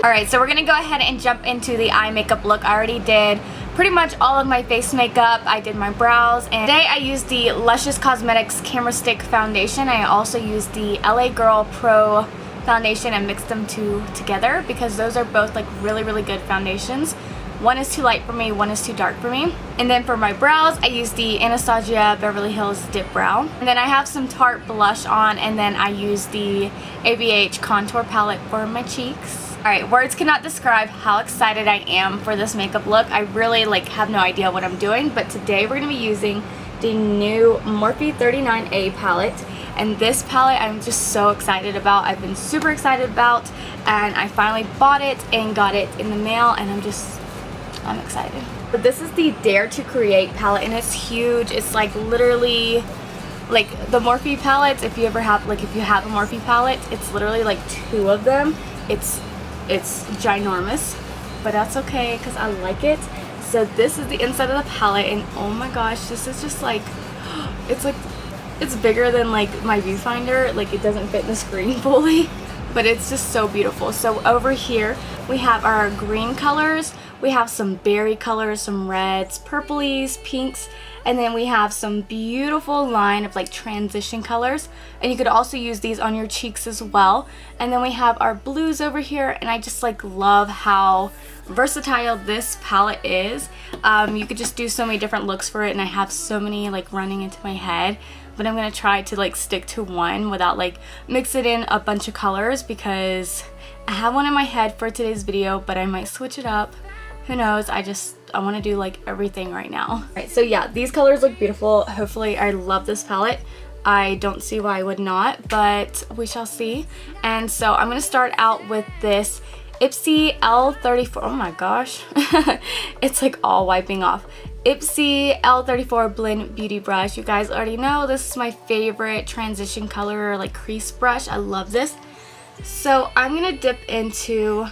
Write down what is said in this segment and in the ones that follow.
Alright, so we're going to go ahead and jump into the eye makeup look. I already did pretty much all of my face makeup. I did my brows, and today I used the Luscious Cosmetics Camera Stick Foundation. I also used the LA Girl Pro Foundation and mixed them together because those are both like really good foundations. One is too light for me, one is too dark for me. And then for my brows, I used the Anastasia Beverly Hills Dip Brow. And then I have some Tarte blush on, and then I used the ABH Contour Palette for my cheeks. Alright, words cannot describe how excited I am for this makeup look. I really have no idea what I'm doing, but today we're going to be using the new Morphe 39A palette. And this palette I'm just so excited about. I've been super excited about, and I finally bought it and got it in the mail, and I'm excited. But this is the Dare to Create palette, and it's huge. It's like literally like the Morphe palettes. If you have a Morphe palette, it's literally like 2 of them. It's ginormous, but that's okay because I like it. So this is the inside of the palette, and oh my gosh, this is just like it's bigger than like my viewfinder. Like, it doesn't fit in the screen fully, but it's just so beautiful. So over here we have our green colors, we have some berry colors, some reds, purplies, pinks, and then we have some beautiful line of like transition colors, and you could also use these on your cheeks as well. And then we have our blues over here, and I just like love how versatile this palette is. You could just do so many different looks for it, and I have so many like running into my head, but I'm gonna try to like stick to one without like mixing in a bunch of colors because I have one in my head for today's video, but I might switch it up. Who knows? I want to do like everything right now. Alright, so yeah, these colors look beautiful. Hopefully, I love this palette. I don't see why I would not, but we shall see. And so I'm going to start out with this Ipsy L34. Oh my gosh. It's like all wiping off. Ipsy L34 Blend Beauty Brush. You guys already know this is my favorite transition color, like crease brush. I love this. So I'm going to dip into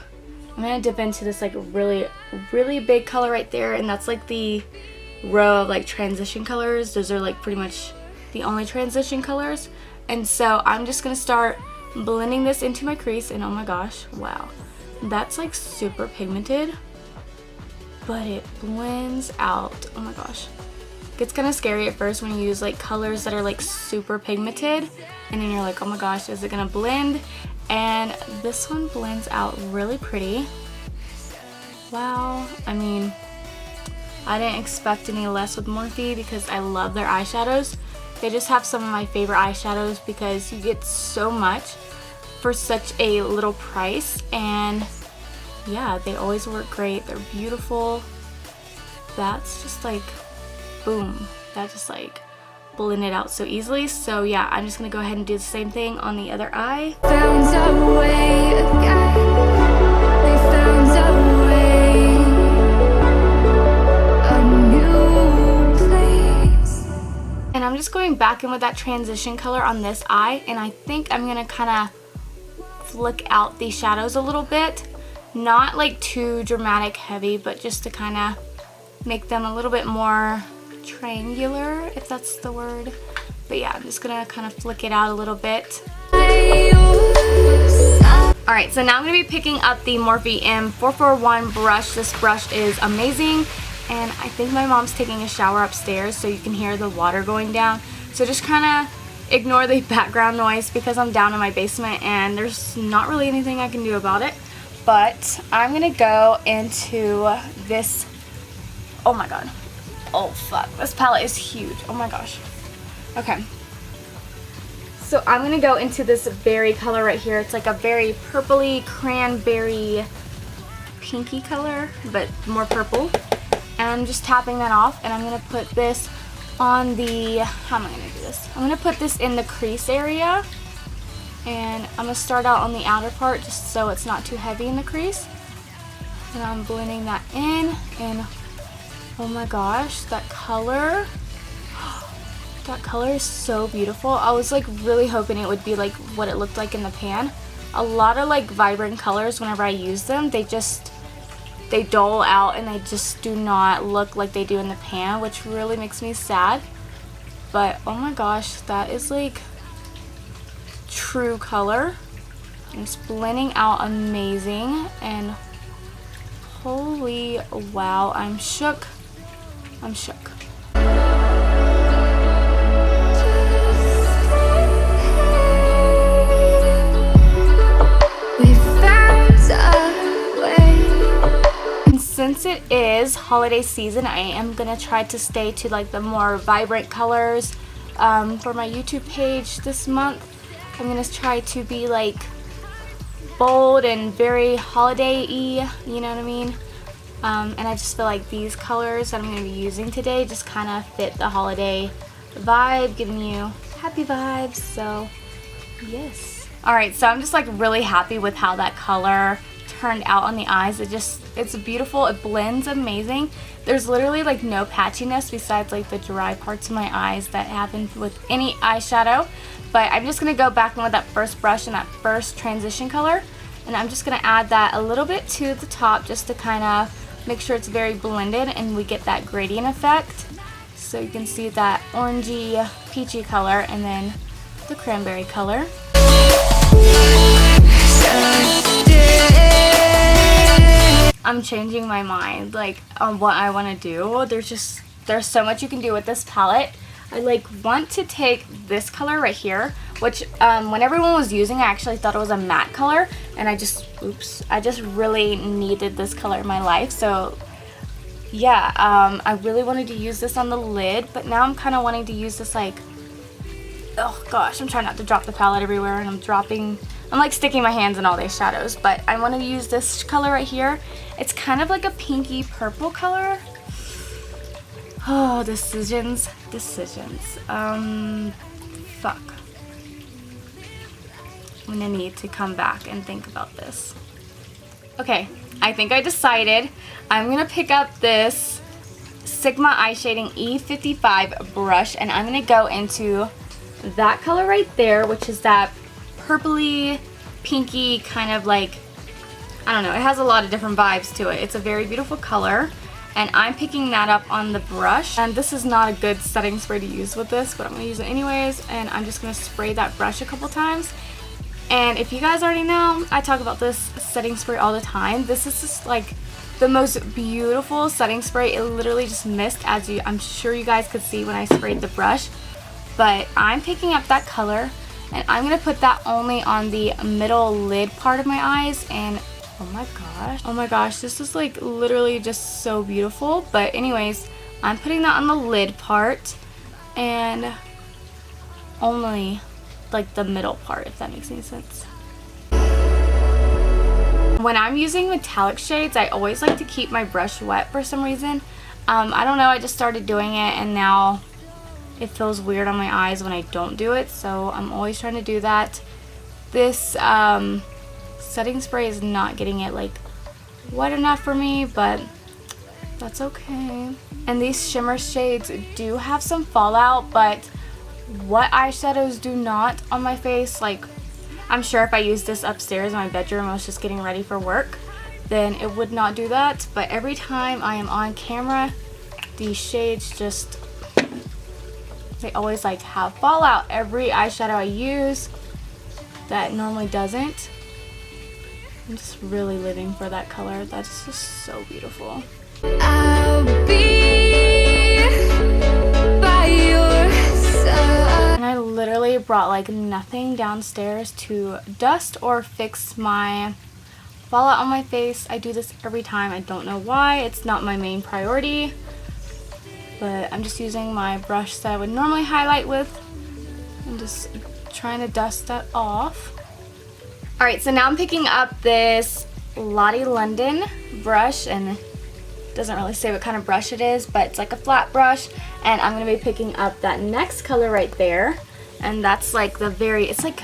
this like really big color right there, and that's like the row of like transition colors. Those are like pretty much the only transition colors. And so I'm just gonna start blending this into my crease, and oh my gosh, wow, that's like super pigmented, but it blends out. Oh my gosh, it gets kind of scary at first when you use like colors that are like super pigmented, and then you're like, oh my gosh, is it gonna blend? And this one blends out really pretty. Wow, I mean, I didn't expect any less with Morphe because I love their eyeshadows. They just have some of my favorite eyeshadows because you get so much for such a little price, and yeah, they always work great. They're beautiful. That's just like, boom, that just like blended out so easily. So yeah, I'm just gonna go ahead and do the same thing on the other eye. Found a way again. We found a way, a new place. And I'm just going back in with that transition color on this eye, and I think I'm gonna kind of flick out the shadows a little bit. Not like too dramatic heavy, but just to kind of make them a little bit more triangular, if that's the word. But yeah, I'm just gonna kind of flick it out a little bit. Alright, so now I'm gonna be picking up the Morphe M441 brush. This brush is amazing, and I think my mom's taking a shower upstairs, so you can hear the water going down. So just kind of ignore the background noise because I'm down in my basement and there's not really anything I can do about it. But I'm gonna go into this. Oh my god. Oh fuck, this palette is huge. Oh my gosh. Okay. So I'm gonna go into this berry color right here. It's like a very purpley, cranberry, pinky color, but more purple. And I'm just tapping that off, and I'm gonna put this on the, how am I gonna do this? I'm gonna put this in the crease area, and I'm gonna start out on the outer part just so it's not too heavy in the crease. And I'm blending that in, and oh my gosh, that color is so beautiful. I was like really hoping it would be like what it looked like in the pan. A lot of like vibrant colors, whenever I use them, they dull out and they just do not look like they do in the pan, which really makes me sad. But oh my gosh, that is like true color. And it's blending out amazing, and holy wow, I'm shook. I'm shook. Since it is holiday season, I am gonna try to stay to like the more vibrant colors for my YouTube page this month. I'm gonna try to be like bold and very holiday-y, you know what I mean? And I just feel like these colors that I'm gonna be using today just kind of fit the holiday vibe, giving you happy vibes, so yes. Alright, so I'm just like really happy with how that color turned out on the eyes. It's beautiful. It blends amazing. There's literally like no patchiness besides like the dry parts of my eyes that happen with any eyeshadow. But I'm just gonna go back in with that first brush and that first transition color, and I'm just gonna add that a little bit to the top just to kind of make sure it's very blended and we get that gradient effect. So you can see that orangey peachy color and then the cranberry color. I'm changing my mind like on what I want to do. There's so much you can do with this palette. I like want to take this color right here, which when everyone was using, I actually thought it was a matte color, and I just really needed this color in my life. So yeah, I really wanted to use this on the lid, but now I'm kind of wanting to use this like, oh gosh, I'm trying not to drop the palette everywhere, and I'm like sticking my hands in all these shadows, but I want to use this color right here. It's kind of like a pinky purple color. Oh, decisions. Fuck. I'm gonna need to come back and think about this. Okay, I think I decided. I'm gonna pick up this Sigma Eye Shading E55 brush, and I'm gonna go into that color right there, which is that purpley, pinky kind of like, I don't know, it has a lot of different vibes to it. It's a very beautiful color, and I'm picking that up on the brush. And this is not a good setting spray to use with this, but I'm gonna use it anyways, and I'm just gonna spray that brush a couple times. And if you guys already know, I talk about this setting spray all the time. This is just like the most beautiful setting spray. It literally just mist, as I'm sure you guys could see when I sprayed the brush. But I'm picking up that color, and I'm gonna put that only on the middle lid part of my eyes. And oh my gosh, this is like literally just so beautiful. But anyways, I'm putting that on the lid part and only like the middle part, if that makes any sense. When I'm using metallic shades, I always like to keep my brush wet for some reason. I don't know, I just started doing it, and now it feels weird on my eyes when I don't do it, so I'm always trying to do that. This setting spray is not getting it like wet enough for me, but that's okay. And these shimmer shades do have some fallout, but what eyeshadows do not on my face? Like, I'm sure if I used this upstairs in my bedroom, I was just getting ready for work, then it would not do that. But every time I am on camera, these shades just, they always like have fallout. Every eyeshadow I use that normally doesn't. I'm just really living for that color. That's just so beautiful. I'll be by your side. And I literally brought like nothing downstairs to dust or fix my fallout on my face. I do this every time. I don't know why. It's not my main priority. But I'm just using my brush that I would normally highlight with and just trying to dust that off. Alright, so now I'm picking up this Lottie London brush, and it doesn't really say what kind of brush it is, but it's like a flat brush, and I'm going to be picking up that next color right there, and that's like the very, it's like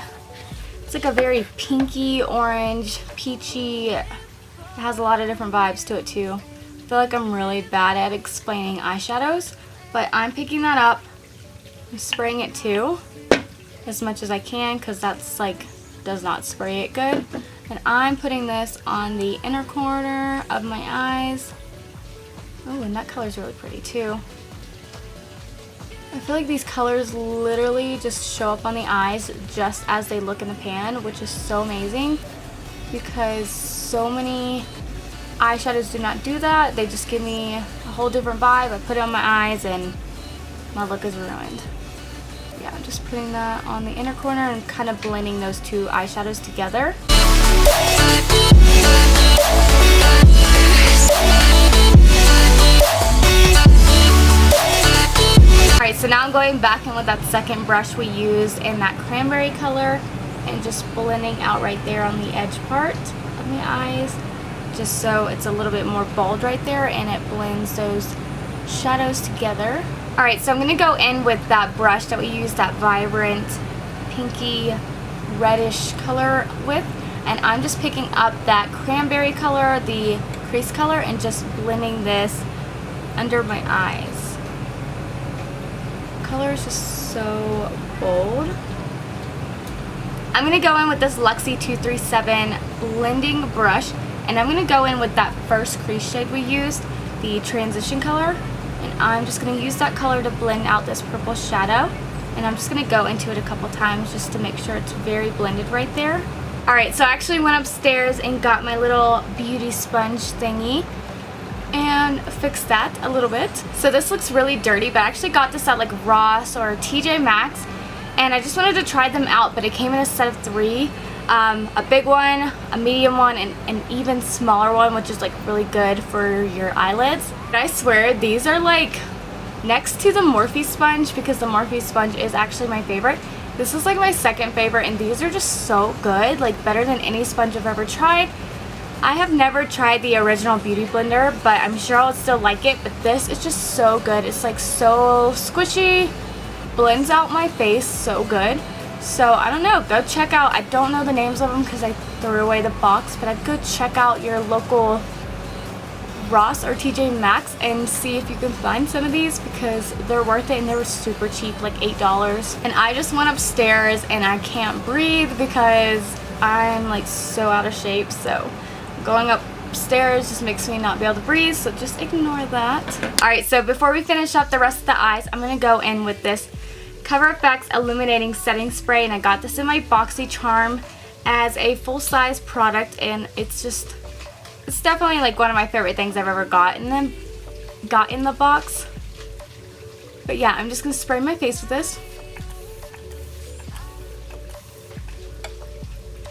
a very pinky, orange, peachy, it has a lot of different vibes to it too. I feel like I'm really bad at explaining eyeshadows, but I'm picking that up, I'm spraying it too, as much as I can, because that's like, does not spray it good. And I'm putting this on the inner corner of my eyes. Oh, and that color's really pretty too. I feel like these colors literally just show up on the eyes just as they look in the pan, which is so amazing because so many eyeshadows do not do that. They just give me a whole different vibe. I put it on my eyes and my look is ruined. Yeah, I'm just putting that on the inner corner and kind of blending those two eyeshadows together. Alright, so now I'm going back in with that second brush we used in that cranberry color and just blending out right there on the edge part of the eyes, just so it's a little bit more bold right there and it blends those shadows together. Alright, so I'm going to go in with that brush that we used that vibrant pinky reddish color with, and I'm just picking up that cranberry color, the crease color, and just blending this under my eyes. Color is just so bold. I'm going to go in with this Luxie 237 blending brush, and I'm going to go in with that first crease shade we used, the transition color, and I'm just going to use that color to blend out this purple shadow, and I'm just going to go into it a couple times just to make sure it's very blended right there. Alright, so I actually went upstairs and got my little beauty sponge thingy and fix that a little bit. So this looks really dirty, but I actually got this at like Ross or TJ Maxx, and I just wanted to try them out, but it came in a set of 3. A big one, a medium one, and an even smaller one, which is like really good for your eyelids. But I swear these are like next to the Morphe sponge, because the Morphe sponge is actually my favorite. This is like my second favorite, and these are just so good, like better than any sponge I've ever tried. I have never tried the original Beauty Blender, but I'm sure I'll still like it, but this is just so good. It's like so squishy, blends out my face so good. So I don't know, go check out, I don't know the names of them because I threw away the box, but I'd go check out your local Ross or TJ Maxx and see if you can find some of these, because they're worth it and they were super cheap, like $8. And I just went upstairs and I can't breathe because I'm like so out of shape, so going upstairs just makes me not be able to breathe, so just ignore that. Alright, so before we finish up the rest of the eyes, I'm going to go in with this Cover FX Illuminating Setting Spray, and I got this in my BoxyCharm as a full-size product, and it's definitely like one of my favorite things I've ever got in the box. But yeah, I'm just going to spray my face with this.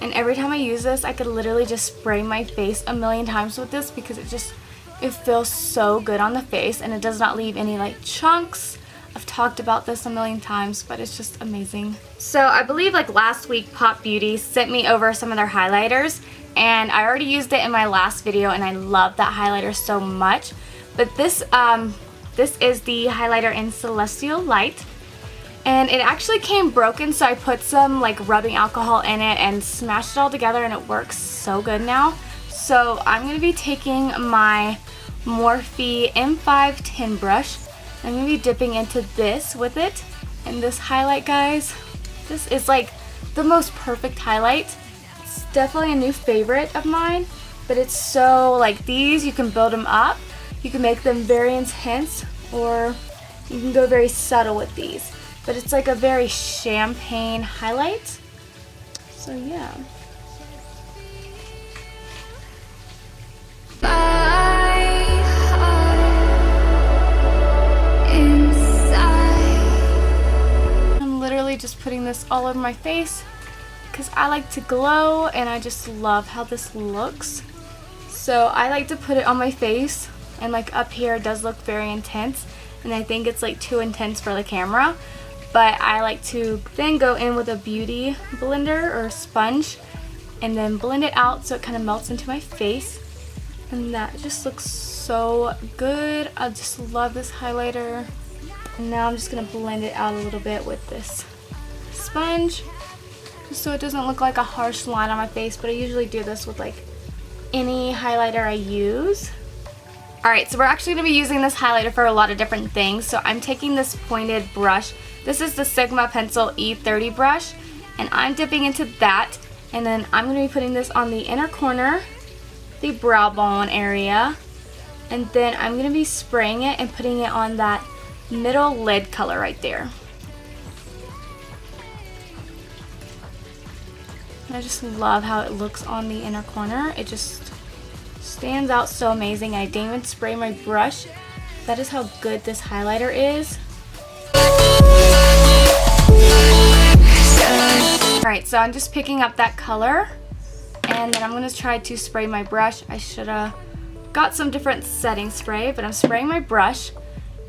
And every time I use this, I could literally just spray my face a million times with this because it feels so good on the face and it does not leave any like chunks. I've talked about this a million times, but it's just amazing. So I believe like last week Pop Beauty sent me over some of their highlighters, and I already used it in my last video and I love that highlighter so much. But this is the highlighter in Celestial Light. And it actually came broken, so I put some like rubbing alcohol in it and smashed it all together, and it works so good now. So I'm going to be taking my Morphe M5 tin brush. I'm going to be dipping into this with it. And this highlight, guys, this is like the most perfect highlight. It's definitely a new favorite of mine, but it's so like these, you can build them up. You can make them very intense, or you can go very subtle with these. But it's like a very champagne highlight. So yeah. I'm literally just putting this all over my face because I like to glow and I just love how this looks. So I like to put it on my face, and like up here it does look very intense, and I think it's like too intense for the camera. But I like to then go in with a beauty blender or sponge and then blend it out so it kind of melts into my face. And that just looks so good. I just love this highlighter. And now I'm just going to blend it out a little bit with this sponge, just so it doesn't look like a harsh line on my face. But I usually do this with like any highlighter I use. Alright, so we're actually going to be using this highlighter for a lot of different things. So I'm taking this pointed brush. This is the Sigma Pencil E30 brush, and I'm dipping into that, and then I'm going to be putting this on the inner corner, the brow bone area, and then I'm going to be spraying it and putting it on that middle lid color right there. And I just love how it looks on the inner corner. It just stands out so amazing. I didn't even spray my brush. That is how good this highlighter is. Alright, so I'm just picking up that color, and then I'm going to try to spray my brush. I should have got some different setting spray, but I'm spraying my brush,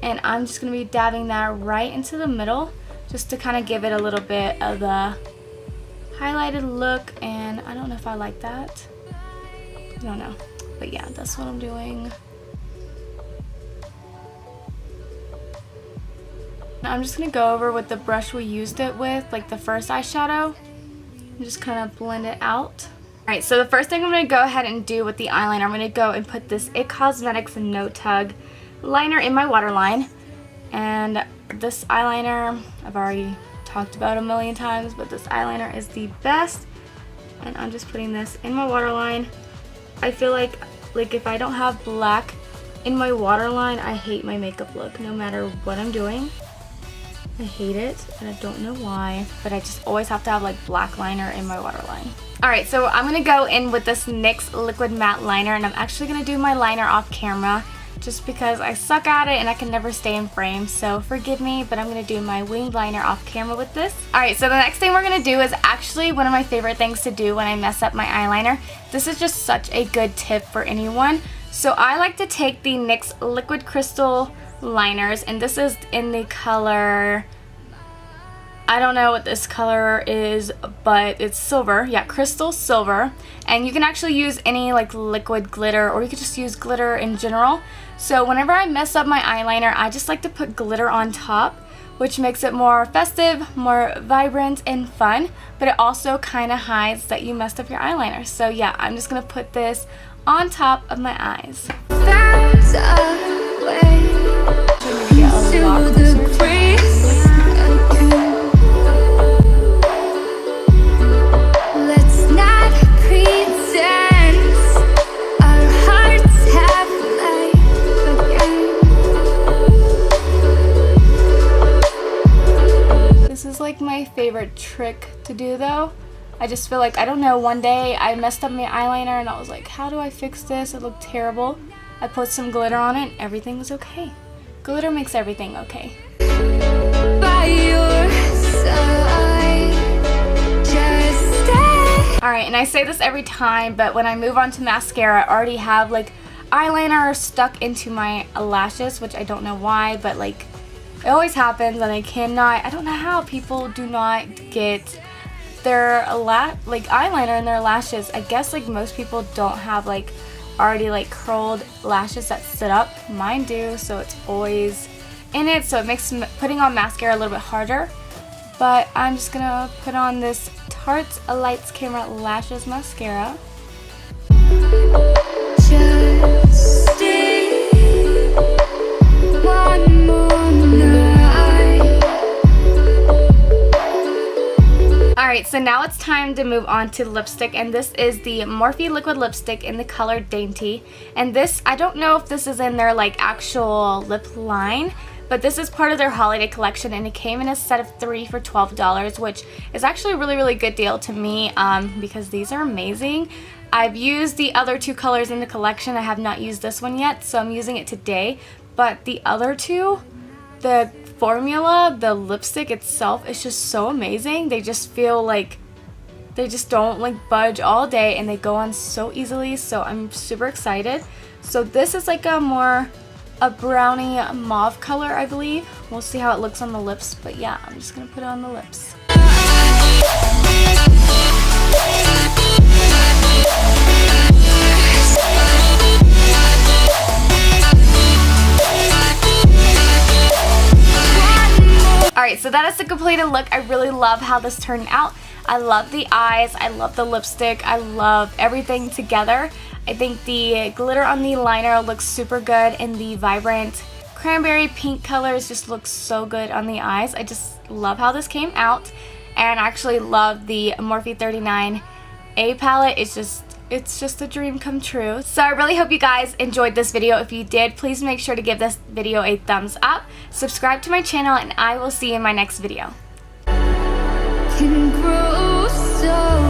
and I'm just going to be dabbing that right into the middle just to kind of give it a little bit of the highlighted look, and I don't know if I like that. I don't know, but yeah, that's what I'm doing. Now I'm just going to go over with the brush we used it with, like the first eyeshadow, and just kind of blend it out. Alright, so the first thing I'm going to go ahead and do with the eyeliner, I'm going to go and put this IT Cosmetics No Tug liner in my waterline. And this eyeliner, I've already talked about a million times, but this eyeliner is the best. And I'm just putting this in my waterline. I feel like if I don't have black in my waterline, I hate my makeup look no matter what I'm doing. I hate it, and I don't know why, but I just always have to have like black liner in my waterline. Alright, so I'm going to go in with this NYX Liquid Matte Liner, and I'm actually going to do my liner off camera just because I suck at it and I can never stay in frame, so forgive me, but I'm going to do my winged liner off camera with this. Alright, so the next thing we're going to do is actually one of my favorite things to do when I mess up my eyeliner. This is just such a good tip for anyone. So I like to take the NYX Liquid Crystal liners, and this is in the color, I don't know what this color is, but it's silver. Yeah, crystal silver. And you can actually use any like liquid glitter, or you could just use glitter in general. So whenever I mess up my eyeliner, I just like to put glitter on top, which makes it more festive, more vibrant and fun, but it also kind of hides that you messed up your eyeliner. So yeah, I'm just gonna put this on top of my eyes. This is like my favorite trick to do though. I just feel like, I don't know, one day I messed up my eyeliner and I was like, how do I fix this? It looked terrible. I put some glitter on it and everything was okay. Glitter makes everything okay. Alright, and I say this every time, but when I move on to mascara, I already have like eyeliner stuck into my lashes, which I don't know why, but like it always happens, and I don't know how people do not get their eyeliner in their lashes. I guess like most people don't have like already like curled lashes that sit up. Mine do, so it's always in it, so it makes putting on mascara a little bit harder. But I'm just gonna put on this Tarte Lights Camera Lashes mascara. Just stay one more night. Alright, so now it's time to move on to lipstick, and this is the Morphe liquid lipstick in the color Dainty. And this, I don't know if this is in their like actual lip line, but this is part of their holiday collection, and it came in a set of 3 for $12, which is actually a really good deal to me because these are amazing. I've used the other 2 colors in the collection. I have not used this one yet, so I'm using it today. But the other 2, the formula, the lipstick itself is just so amazing. They just feel like they just don't like budge all day, and they go on so easily, so I'm super excited. So this is like a brownie mauve color, I believe. We'll see how it looks on the lips, but yeah, I'm just gonna put it on the lips. Alright, so that is the completed look. I really love how this turned out. I love the eyes, I love the lipstick, I love everything together. I think the glitter on the liner looks super good, and the vibrant cranberry pink colors just look so good on the eyes. I just love how this came out, and I actually love the Morphe 39A palette. It's just it's just a dream come true. So I really hope you guys enjoyed this video. If you did, please make sure to give this video a thumbs up, subscribe to my channel, and I will see you in my next video. Can grow so